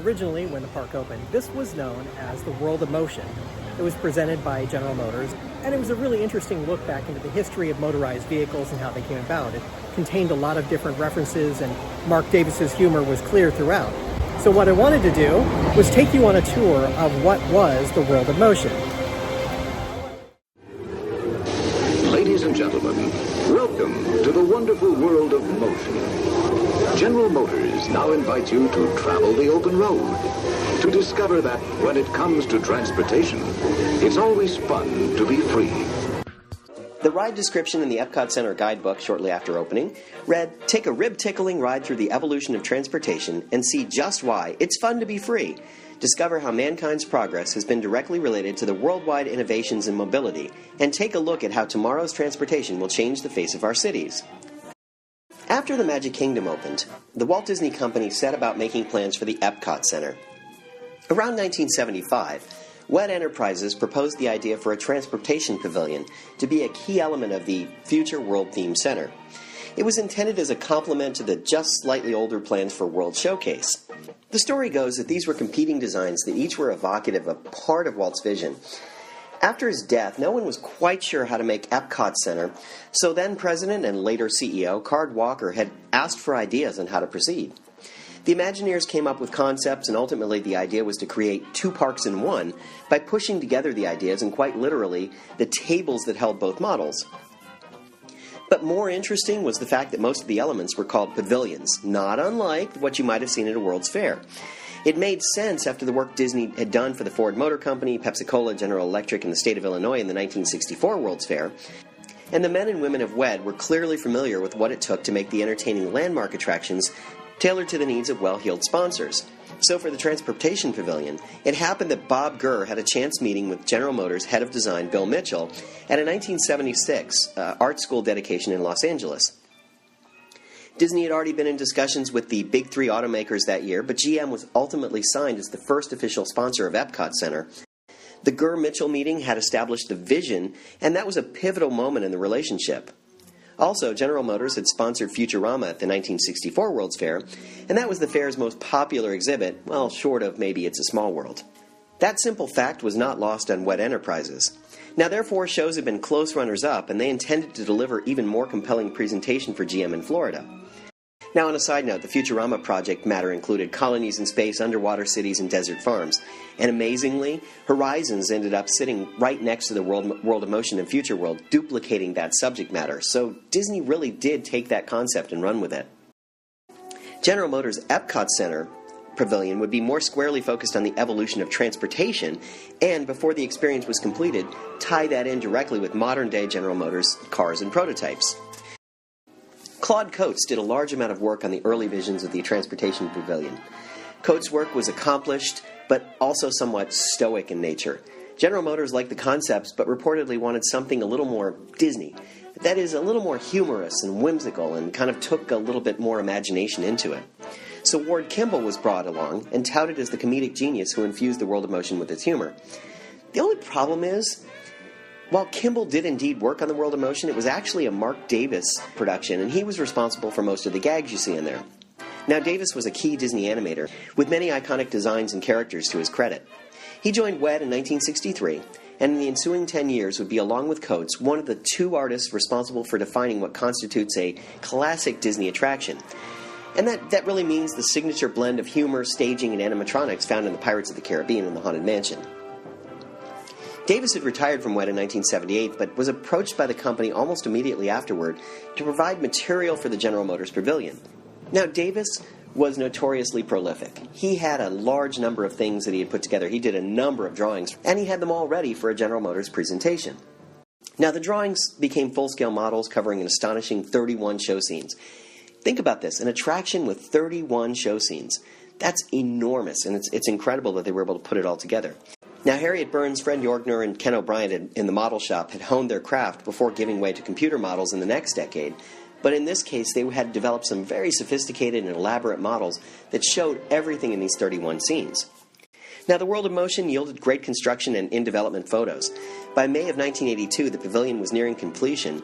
Originally, when the park opened, this was known as the World of Motion. It was presented by General Motors, and it was a really interesting look back into the history of motorized vehicles and how they came about. It contained a lot of different references, and Mark Davis's humor was clear throughout. So what I wanted to do was take you on a tour of what was the World of Motion. Ladies and gentlemen, welcome to the wonderful world of motion. General Motors now invites you to travel the open road, to discover that when it comes to transportation, it's always fun to be free. The ride description in the Epcot Center guidebook shortly after opening read, "Take a rib-tickling ride through the evolution of transportation and see just why it's fun to be free. Discover how mankind's progress has been directly related to the worldwide innovations in mobility, and take a look at how tomorrow's transportation will change the face of our cities." After the Magic Kingdom opened, the Walt Disney Company set about making plans for the Epcot Center. Around 1975, WED Enterprises proposed the idea for a transportation pavilion to be a key element of the Future World Theme Center. It was intended as a complement to the just slightly older plans for World Showcase. The story goes that these were competing designs that each were evocative of part of Walt's vision. After his death, no one was quite sure how to make Epcot Center, so then President and later CEO Card Walker had asked for ideas on how to proceed. The Imagineers came up with concepts, and ultimately the idea was to create two parks in one by pushing together the ideas and quite literally the tables that held both models. But more interesting was the fact that most of the elements were called pavilions, not unlike what you might have seen at a World's Fair. It made sense after the work Disney had done for the Ford Motor Company, Pepsi-Cola, General Electric, and the state of Illinois in the 1964 World's Fair. And the men and women of WED were clearly familiar with what it took to make the entertaining landmark attractions tailored to the needs of well-heeled sponsors. So for the Transportation Pavilion, it happened that Bob Gurr had a chance meeting with General Motors head of design Bill Mitchell at a 1976 art school dedication in Los Angeles. Disney had already been in discussions with the big three automakers that year, but GM was ultimately signed as the first official sponsor of Epcot Center. The Gurr-Mitchell meeting had established the vision, and that was a pivotal moment in the relationship. Also, General Motors had sponsored Futurama at the 1964 World's Fair, and that was the fair's most popular exhibit, well, short of maybe It's a Small World. That simple fact was not lost on WED Enterprises. Now, their four shows had been close runners-up, and they intended to deliver even more compelling presentation for GM in Florida. Now, on a side note, the Futurama project matter included colonies in space, underwater cities, and desert farms. And amazingly, Horizons ended up sitting right next to the World of Motion and Future World, duplicating that subject matter. So Disney really did take that concept and run with it. General Motors' Epcot Center Pavilion would be more squarely focused on the evolution of transportation, and before the experience was completed, tie that in directly with modern-day General Motors cars and prototypes. Claude Coates did a large amount of work on the early visions of the Transportation Pavilion. Coates' work was accomplished, but also somewhat stoic in nature. General Motors liked the concepts, but reportedly wanted something a little more Disney. That is, a little more humorous and whimsical, and kind of took a little bit more imagination into it. So Ward Kimball was brought along and touted as the comedic genius who infused the World of Motion with its humor. The only problem is, while Kimball did indeed work on the World of Motion, it was actually a Mark Davis production, and he was responsible for most of the gags you see in there. Now, Davis was a key Disney animator, with many iconic designs and characters to his credit. He joined WED in 1963, and in the ensuing 10 years would be, along with Coates, one of the two artists responsible for defining what constitutes a classic Disney attraction. And that really means the signature blend of humor, staging, and animatronics found in the Pirates of the Caribbean and the Haunted Mansion. Davis had retired from WED in 1978, but was approached by the company almost immediately afterward to provide material for the General Motors Pavilion. Now, Davis was notoriously prolific. He had a large number of things that he had put together. He did a number of drawings, and he had them all ready for a General Motors presentation. Now, the drawings became full-scale models covering an astonishing 31 show scenes. Think about this, an attraction with 31 show scenes. That's enormous, and it's incredible that they were able to put it all together. Now, Harriet Burns, Fred Yorkner, and Ken O'Brien in the model shop had honed their craft before giving way to computer models in the next decade. But in this case, they had developed some very sophisticated and elaborate models that showed everything in these 31 scenes. Now, the World of Motion yielded great construction and in-development photos. By May of 1982, the pavilion was nearing completion,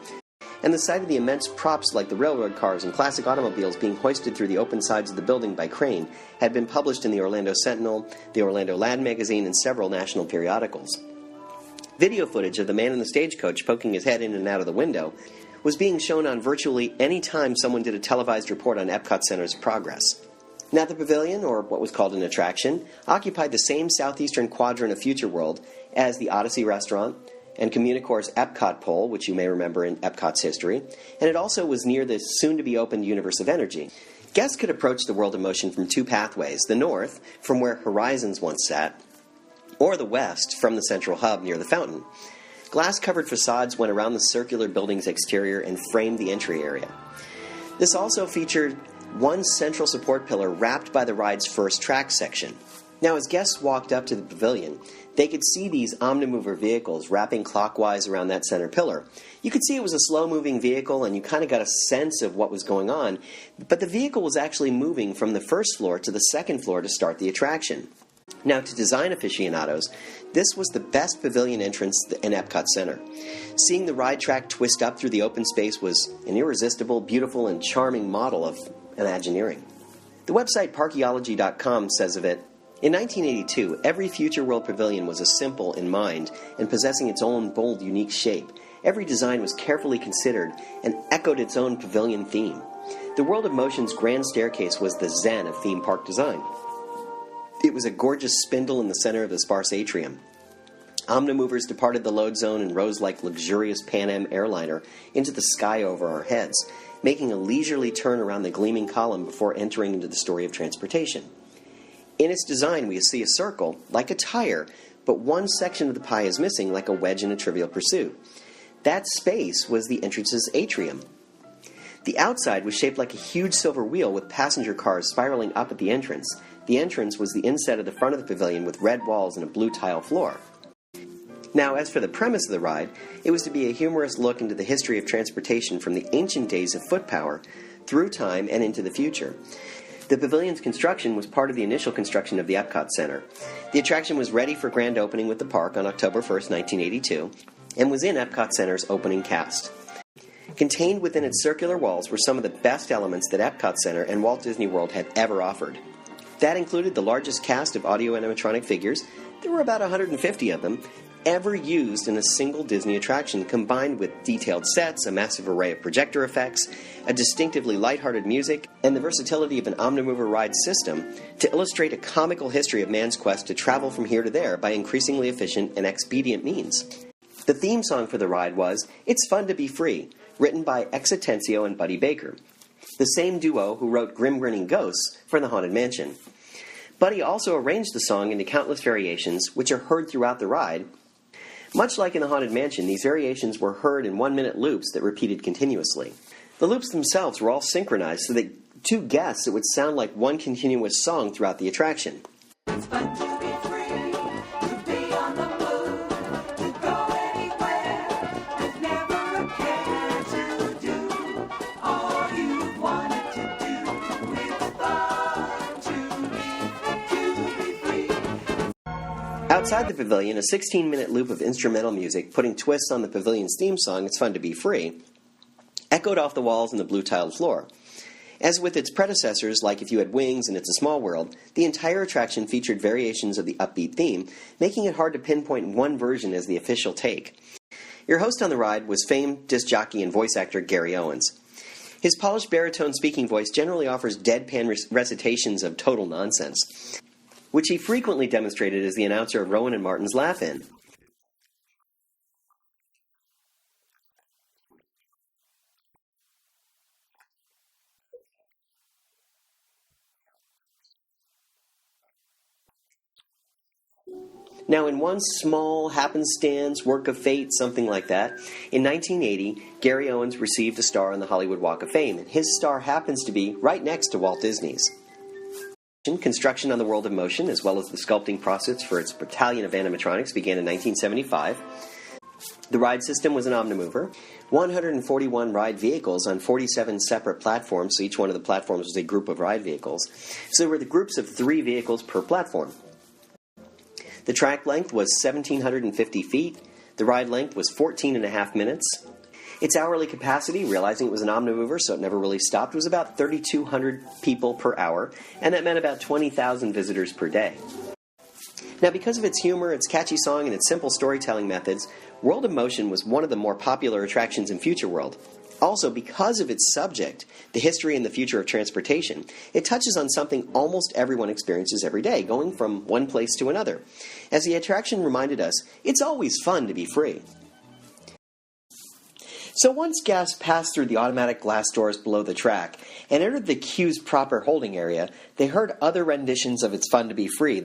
and the sight of the immense props like the railroad cars and classic automobiles being hoisted through the open sides of the building by crane had been published in the Orlando Sentinel, the Orlando Lad magazine, and several national periodicals. Video footage of the man in the stagecoach poking his head in and out of the window was being shown on virtually any time someone did a televised report on Epcot Center's progress. Now, the pavilion, or what was called an attraction, occupied the same southeastern quadrant of Future World as the Odyssey restaurant and Communicore's Epcot pole, which you may remember in Epcot's history, and it also was near the soon-to-be-opened Universe of Energy. Guests could approach the World of Motion from two pathways: the north, from where Horizons once sat, or the west, from the central hub near the fountain. Glass-covered facades went around the circular building's exterior and framed the entry area. This also featured one central support pillar wrapped by the ride's first track section. Now, as guests walked up to the pavilion, they could see these omnimover vehicles wrapping clockwise around that center pillar. You could see it was a slow-moving vehicle, and you kind of got a sense of what was going on, but the vehicle was actually moving from the first floor to the second floor to start the attraction. Now, to design aficionados, this was the best pavilion entrance in Epcot Center. Seeing the ride track twist up through the open space was an irresistible, beautiful, and charming model of Imagineering. The website Parkeology.com says of it, "In 1982, every Future World pavilion was a simple in mind and possessing its own bold, unique shape. Every design was carefully considered and echoed its own pavilion theme. The World of Motion's grand staircase was the zen of theme park design. It was a gorgeous spindle in the center of the sparse atrium. Omnimovers departed the load zone and rose like luxurious Pan Am airliner into the sky over our heads, making a leisurely turn around the gleaming column before entering into the story of transportation. In its design, we see a circle, like a tire, but one section of the pie is missing, like a wedge in a Trivial Pursuit. That space was the entrance's atrium. The outside was shaped like a huge silver wheel with passenger cars spiraling up at the entrance. The entrance was the inset of the front of the pavilion with red walls and a blue tile floor. Now, as for the premise of the ride, it was to be a humorous look into the history of transportation from the ancient days of foot power through time and into the future. The pavilion's construction was part of the initial construction of the Epcot Center. The attraction was ready for grand opening with the park on October 1st, 1982, and was in Epcot Center's opening cast. Contained within its circular walls were some of the best elements that Epcot Center and Walt Disney World had ever offered. That included the largest cast of audio animatronic figures, there were about 150 of them, ever used in a single Disney attraction, combined with detailed sets, a massive array of projector effects, a distinctively lighthearted music, and the versatility of an Omnimover ride system to illustrate a comical history of man's quest to travel from here to there by increasingly efficient and expedient means. The theme song for the ride was "It's Fun to Be Free," written by Ex Atencio and Buddy Baker, the same duo who wrote Grim Grinning Ghosts for the Haunted Mansion. Buddy also arranged the song into countless variations, which are heard throughout the ride. Much like in the Haunted Mansion, these variations were heard in 1-minute loops that repeated continuously. The loops themselves were all synchronized so that to guests it would sound like one continuous song throughout the attraction. It's fun to be free, to be on the move, to go anywhere, with never a care to do all you wanted to do. It's fun to be free. Outside the pavilion, a 16-minute loop of instrumental music, putting twists on the pavilion's theme song, "It's Fun to Be Free," echoed off the walls and the blue-tiled floor. As with its predecessors, like If You Had Wings and It's a Small World, the entire attraction featured variations of the upbeat theme, making it hard to pinpoint one version as the official take. Your host on the ride was famed disc jockey and voice actor Gary Owens. His polished baritone speaking voice generally offers deadpan recitations of total nonsense, which he frequently demonstrated as the announcer of Rowan and Martin's Laugh-In. Now, in one small happenstance, work of fate, something like that, in 1980, Gary Owens received a star on the Hollywood Walk of Fame, and his star happens to be right next to Walt Disney's. Construction on the World of Motion, as well as the sculpting process for its battalion of animatronics, began in 1975. The ride system was an Omnimover. 141 ride vehicles on 47 separate platforms, so each one of the platforms was a group of ride vehicles. So there were the groups of 3 vehicles per platform. The track length was 1,750 feet. The ride length was 14 and a half minutes. Its hourly capacity, realizing it was an omnimover so it never really stopped, was about 3,200 people per hour, and that meant about 20,000 visitors per day. Now, because of its humor, its catchy song, and its simple storytelling methods, World of Motion was one of the more popular attractions in Future World. Also, because of its subject, the history and the future of transportation, it touches on something almost everyone experiences every day, going from one place to another. As the attraction reminded us, it's always fun to be free. So once guests passed through the automatic glass doors below the track and entered the queue's proper holding area, they heard other renditions of It's Fun to Be Free.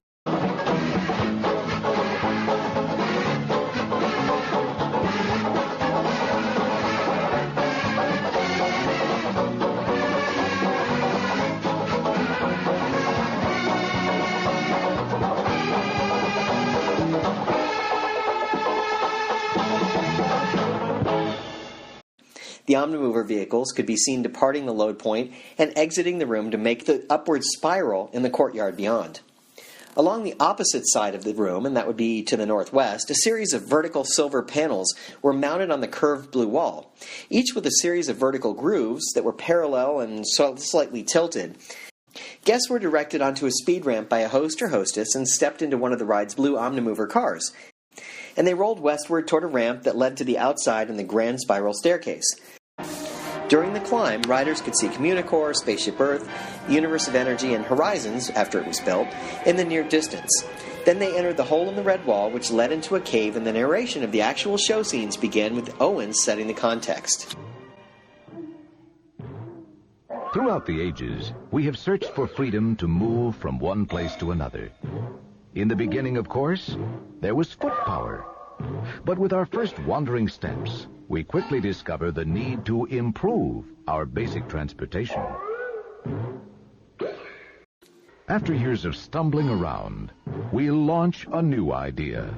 The omnimover vehicles could be seen departing the load point and exiting the room to make the upward spiral in the courtyard beyond. Along the opposite side of the room, and that would be to the northwest, a series of vertical silver panels were mounted on the curved blue wall, each with a series of vertical grooves that were parallel and slightly tilted. Guests were directed onto a speed ramp by a host or hostess and stepped into one of the ride's blue omnimover cars. And they rolled westward toward a ramp that led to the outside and the grand spiral staircase. During the climb, riders could see Communicore, Spaceship Earth, the Universe of Energy, and Horizons, after it was built, in the near distance. Then they entered the hole in the red wall, which led into a cave, and the narration of the actual show scenes began with Owen setting the context. Throughout the ages, we have searched for freedom to move from one place to another. In the beginning, of course, there was foot power. But with our first wandering steps, we quickly discover the need to improve our basic transportation. After years of stumbling around, we launch a new idea.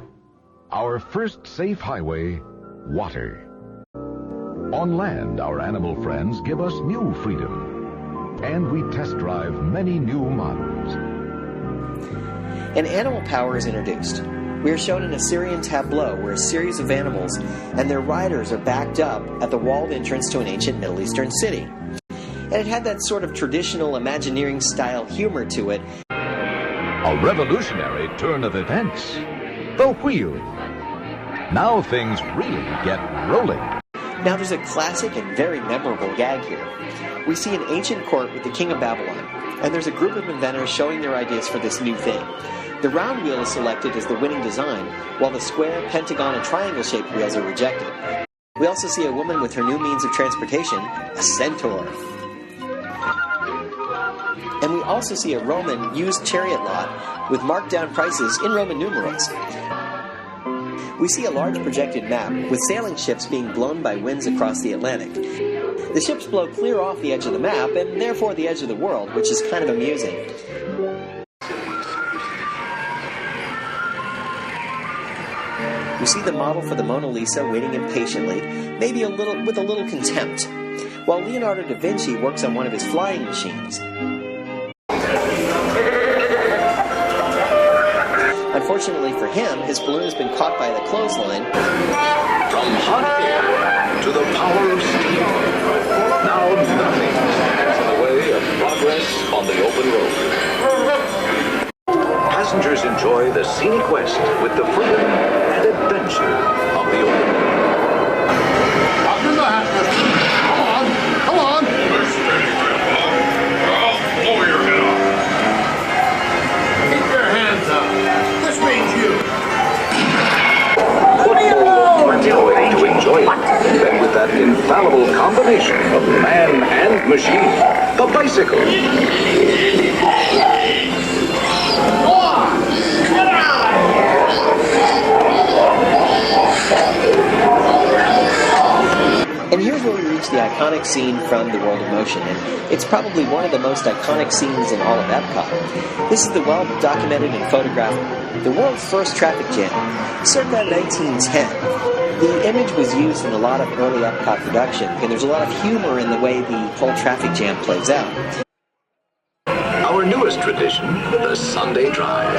Our first safe highway, water. On land, our animal friends give us new freedom, and we test drive many new models. And animal power is introduced. We are shown an Assyrian tableau where a series of animals and their riders are backed up at the walled entrance to an ancient Middle Eastern city. And it had that sort of traditional Imagineering-style humor to it. A revolutionary turn of events. The wheel. Now things really get rolling. Now there's a classic and very memorable gag here. We see an ancient court with the king of Babylon, and there's a group of inventors showing their ideas for this new thing. The round wheel is selected as the winning design, while the square, pentagon, and triangle-shaped wheels are rejected. We also see a woman with her new means of transportation, a centaur. And we also see a Roman used chariot lot with marked down prices in Roman numerals. We see a large projected map with sailing ships being blown by winds across the Atlantic. The ships blow clear off the edge of the map, and therefore the edge of the world, which is kind of amusing. We see the model for the Mona Lisa waiting impatiently, maybe with a little contempt, while Leonardo da Vinci works on one of his flying machines. Unfortunately for him, his balloon has been caught by the clothesline. From hot air to the power of steam, now nothing stands in the way of progress on the open road. Passengers enjoy the scenic West with the freedom and adventure of the open road. Up in the hat, mister. Come on. I'll blow your head off. Keep your hands up. This means you. Plenty of way to enjoy it. Then with that infallible combination of man and machine, the bicycle. Go on. Get out of here. And here's where we reach the iconic scene from The World of Motion, and it's probably one of the most iconic scenes in all of Epcot. This is the well-documented and photographed, the world's first traffic jam, circa 1910. The image was used in a lot of early Epcot production, and there's a lot of humor in the way the whole traffic jam plays out. Our newest tradition, the Sunday drive.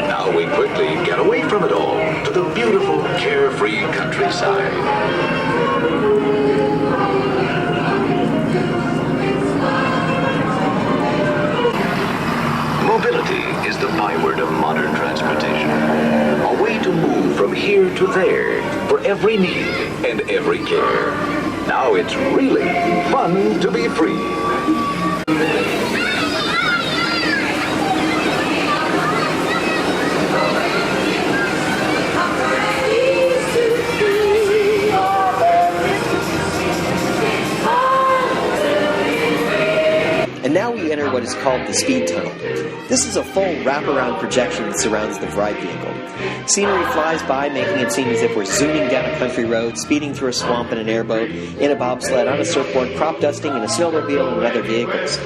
Now we quickly get away from it all to the beautiful, carefree countryside. Mobility is the byword of modern transportation. A way to move from here to there for every need and every care. Now it's really fun to be free. And now we enter what is called the speed tunnel. This is a full wraparound projection that surrounds the ride vehicle. Scenery flies by, making it seem as if we're zooming down a country road, speeding through a swamp in an airboat, in a bobsled, on a surfboard, crop dusting in a snowmobile, and with other vehicles.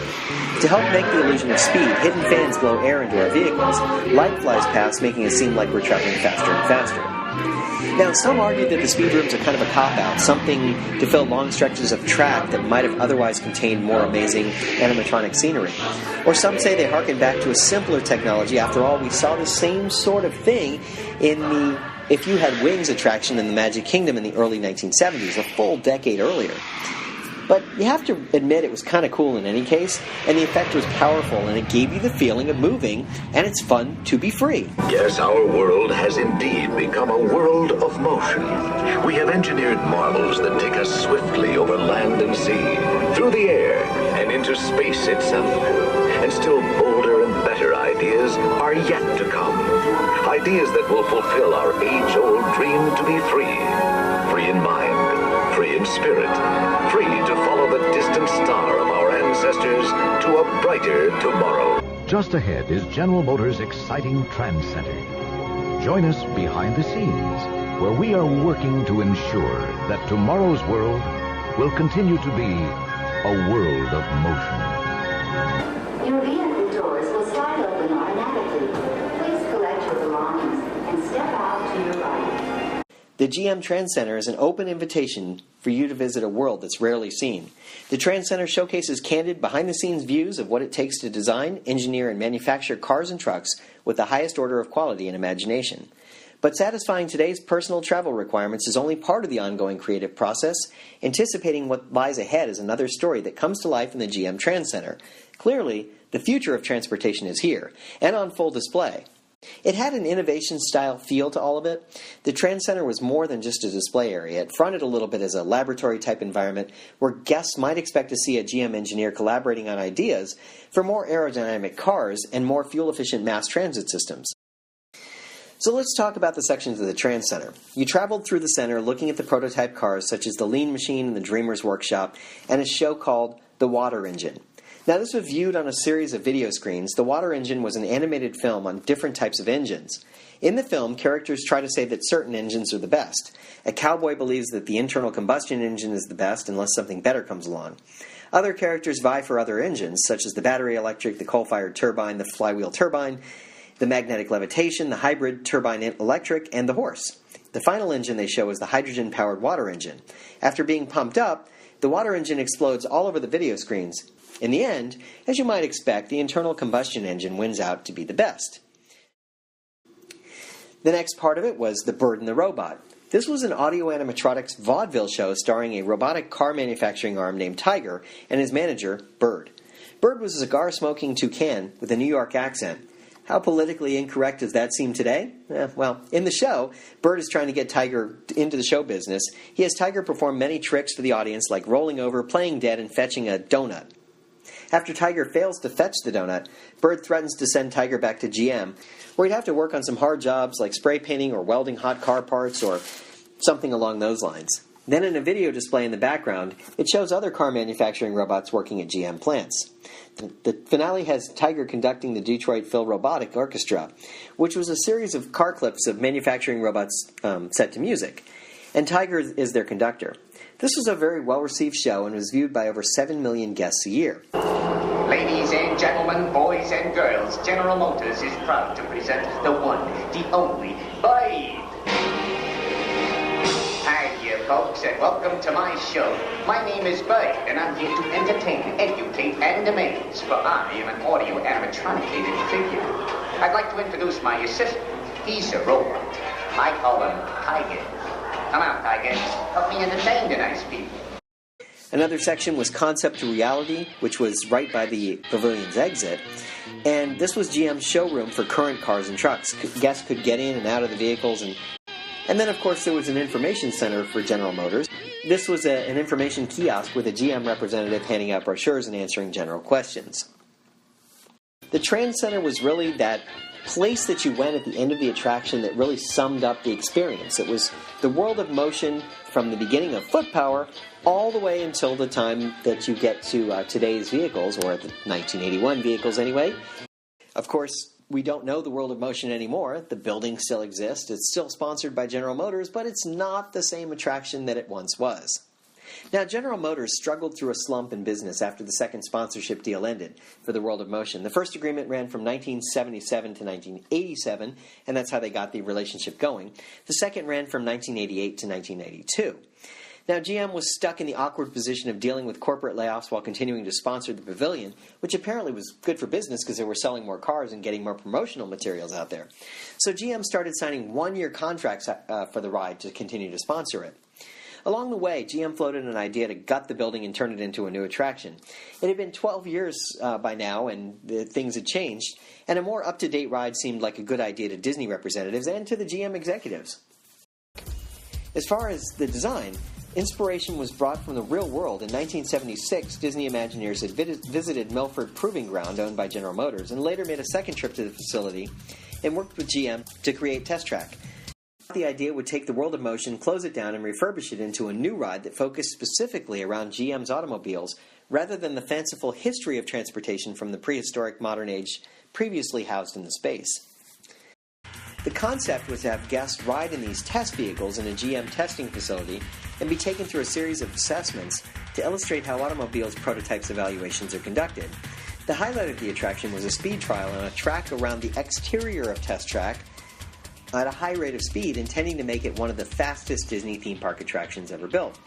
To help make the illusion of speed, hidden fans blow air into our vehicles. Light flies past, making it seem like we're traveling faster and faster. Now, some argue that the speed rooms are kind of a cop-out, something to fill long stretches of track that might have otherwise contained more amazing animatronic scenery. Or some say they harken back to a simpler technology. After all, we saw the same sort of thing in the If You Had Wings attraction in the Magic Kingdom in the early 1970s, a full decade earlier. But you have to admit it was kind of cool in any case, and the effect was powerful, and it gave you the feeling of moving, and it's fun to be free. Yes, our world has indeed become a world of motion. We have engineered marvels that take us swiftly over land and sea, through the air, and into space itself. And still bolder and better ideas are yet to come. Ideas that will fulfill our age-old dream to be free. Free in mind, free in spirit, free to follow the distant star of our ancestors to a brighter tomorrow. Just ahead is General Motors' exciting Trans Center. Join us behind the scenes, where we are working to ensure that tomorrow's world will continue to be a world of motion. Your vehicle doors will slide open automatically. Please collect your belongings and step out to your right. The GM Trans Center is an open invitation for you to visit a world that's rarely seen. The Trans Center showcases candid, behind-the-scenes views of what it takes to design, engineer, and manufacture cars and trucks with the highest order of quality and imagination. But satisfying today's personal travel requirements is only part of the ongoing creative process. Anticipating what lies ahead is another story that comes to life in the GM Trans Center. Clearly, the future of transportation is here, and on full display. It had an innovation-style feel to all of it. The Trans Center was more than just a display area. It fronted a little bit as a laboratory-type environment where guests might expect to see a GM engineer collaborating on ideas for more aerodynamic cars and more fuel-efficient mass transit systems. So let's talk about the sections of the Trans Center. You traveled through the center looking at the prototype cars such as the Lean Machine and the Dreamer's Workshop and a show called The Water Engine. Now, this was viewed on a series of video screens. The Water Engine was an animated film on different types of engines. In the film, characters try to say that certain engines are the best. A cowboy believes that the internal combustion engine is the best unless something better comes along. Other characters vie for other engines, such as the battery electric, the coal-fired turbine, the flywheel turbine, the magnetic levitation, the hybrid turbine electric, and the horse. The final engine they show is the hydrogen-powered water engine. After being pumped up, the water engine explodes all over the video screens. In the end, as you might expect, the internal combustion engine wins out to be the best. The next part of it was The Bird and the Robot. This was an audio animatronics vaudeville show starring a robotic car manufacturing arm named Tiger and his manager, Bird. Bird was a cigar-smoking toucan with a New York accent. How politically incorrect does that seem today? Well, in the show, Bird is trying to get Tiger into the show business. He has Tiger perform many tricks for the audience, like rolling over, playing dead, and fetching a donut. After Tiger fails to fetch the donut, Bird threatens to send Tiger back to GM, where he'd have to work on some hard jobs like spray painting or welding hot car parts or something along those lines. Then in a video display in the background, it shows other car manufacturing robots working at GM plants. The finale has Tiger conducting the Detroit Phil Robotic Orchestra, which was a series of car clips of manufacturing robots set to music. And Tiger is their conductor. This was a very well-received show and was viewed by over 7 million guests a year. Ladies and gentlemen, boys and girls, General Motors is proud to present the one, the only, Bite. Hi, dear folks, and welcome to my show. My name is Bite, and I'm here to entertain, educate, and amaze, for I am an audio animatronicated figure. I'd like to introduce my assistant. He's a robot. I call them tigers. Come out, tigers. Help me entertain the nice people. Another section was Concept to Reality, which was right by the pavilion's exit. And this was GM's showroom for current cars and trucks. Guests could get in and out of the vehicles. And then, of course, there was an information center for General Motors. This was an information kiosk with a GM representative handing out brochures and answering general questions. The Trans Center was really that place that you went at the end of the attraction that really summed up the experience. It was the world of motion from the beginning of foot power all the way until the time that you get to today's vehicles, or the 1981 vehicles anyway. Of course, we don't know the world of motion anymore. The building still exists. It's still sponsored by General Motors, but it's not the same attraction that it once was. Now, General Motors struggled through a slump in business after the second sponsorship deal ended for the World of Motion. The first agreement ran from 1977 to 1987, and that's how they got the relationship going. The second ran from 1988 to 1992. Now, GM was stuck in the awkward position of dealing with corporate layoffs while continuing to sponsor the pavilion, which apparently was good for business because they were selling more cars and getting more promotional materials out there. So GM started signing one-year contracts for the ride to continue to sponsor it. Along the way, GM floated an idea to gut the building and turn it into a new attraction. It had been 12 years by now, and things had changed, and a more up-to-date ride seemed like a good idea to Disney representatives and to the GM executives. As far as the design, inspiration was brought from the real world. In 1976, Disney Imagineers had visited Milford Proving Ground, owned by General Motors, and later made a second trip to the facility and worked with GM to create Test Track. The idea would take the World of Motion, close it down, and refurbish it into a new ride that focused specifically around GM's automobiles, rather than the fanciful history of transportation from the prehistoric modern age previously housed in the space. The concept was to have guests ride in these test vehicles in a GM testing facility and be taken through a series of assessments to illustrate how automobiles' prototypes evaluations are conducted. The highlight of the attraction was a speed trial on a track around the exterior of Test Track at a high rate of speed, intending to make it one of the fastest Disney theme park attractions ever built.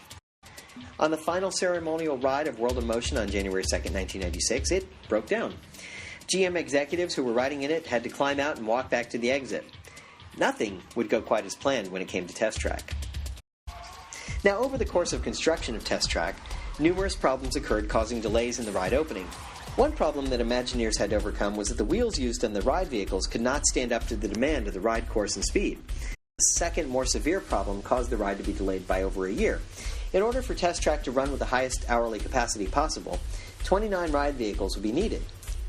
On the final ceremonial ride of World of Motion on January 2, 1996, it broke down. GM executives who were riding in it had to climb out and walk back to the exit. Nothing would go quite as planned when it came to Test Track. Now, over the course of construction of Test Track, numerous problems occurred, causing delays in the ride opening. One problem that Imagineers had to overcome was that the wheels used on the ride vehicles could not stand up to the demand of the ride course and speed. A second, more severe problem caused the ride to be delayed by over a year. In order for Test Track to run with the highest hourly capacity possible, 29 ride vehicles would be needed.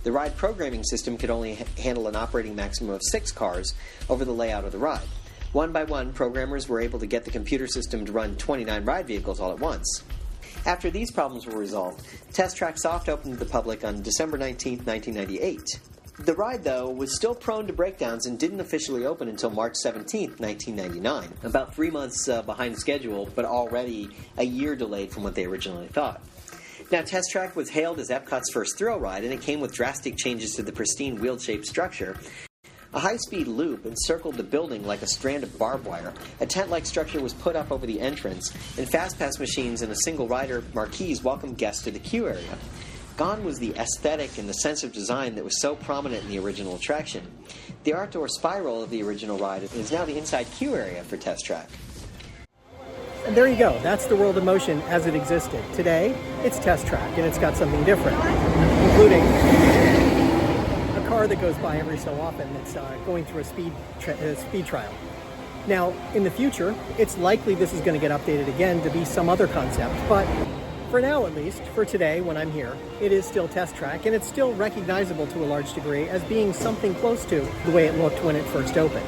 The ride programming system could only handle an operating maximum of 6 cars over the layout of the ride. One by one, programmers were able to get the computer system to run 29 ride vehicles all at once. After these problems were resolved, Test Track soft opened to the public on December 19, 1998. The ride, though, was still prone to breakdowns and didn't officially open until March 17, 1999, about 3 months behind schedule, but already a year delayed from what they originally thought. Now, Test Track was hailed as Epcot's first thrill ride, and it came with drastic changes to the pristine wheel-shaped structure. A high-speed loop encircled the building like a strand of barbed wire. A tent-like structure was put up over the entrance, and fast-pass machines and a single-rider marquees welcomed guests to the queue area. Gone was the aesthetic and the sense of design that was so prominent in the original attraction. The outdoor spiral of the original ride is now the inside queue area for Test Track. And there you go. That's the World of Motion as it existed. Today, it's Test Track, and it's got something different, including a car that goes by every so often that's going through a speed trial. Now, in the future, it's likely this is going to get updated again to be some other concept, but for now at least, for today when I'm here, it is still Test Track, and it's still recognizable to a large degree as being something close to the way it looked when it first opened.